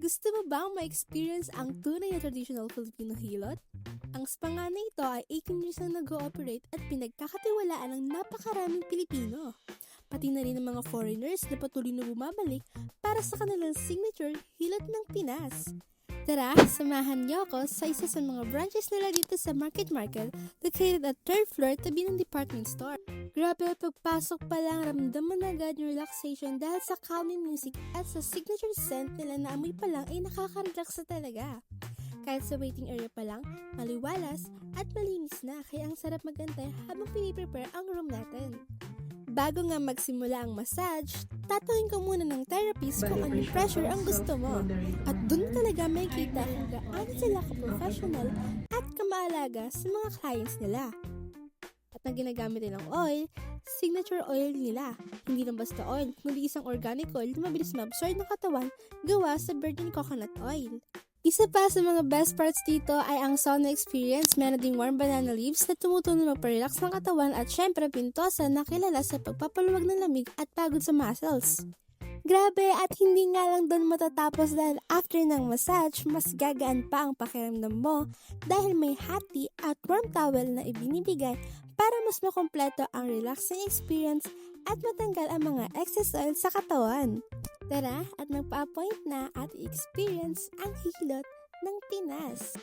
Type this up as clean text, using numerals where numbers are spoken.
Gusto mo bang ma-experience ang tunay na traditional Filipino hilot? Ang spa nga na ito ay 18 years na nag-ooperate at pinagkakatiwalaan ng napakaraming Pilipino. Pati na rin ang mga foreigners na patuloy na bumabalik para sa kanilang signature hilot ng Pinas. Tara, samahan niyo ako sa isa sa mga branches nila dito sa Market located at 3rd floor tabi ng department store. Grabe, pagpasok pa lang ramdam mo na agad yung relaxation dahil sa calming music at sa signature scent nila na amoy pa lang ay nakaka-relax na talaga. Kahit sa waiting area pa lang, maliwalas at malinis na kaya ang sarap magantay habang piniprepare ang room natin. Bago nga magsimula ang massage, tatanungin ko muna ng therapist kung anong pressure ang gusto mo. At dun talaga may kita kung gaano sila ka-professional at kamaalaga sa mga clients nila. At ang ginagamit nilang oil, signature oil nila. Hindi lang basta oil, kundi isang organic oil na mabilis ma-absorb ng katawan gawa sa virgin coconut oil. Isa pa sa mga best parts dito ay ang sauna experience. Meron ding warm banana leaves na tumutulong magpa-relax ng katawan at syempre pintosa na kilala sa pagpapaluwag ng lamig at pagod sa muscles. Grabe, at hindi nga lang doon matatapos dahil after ng massage, mas gagaan pa ang pakiramdam mo dahil may hot tea at warm towel na ibinibigay para mas makompleto ang relaxing experience at matanggal ang mga excess oil sa katawan. Tara at magpa-appoint na at i-experience ang hilot ng Pinas.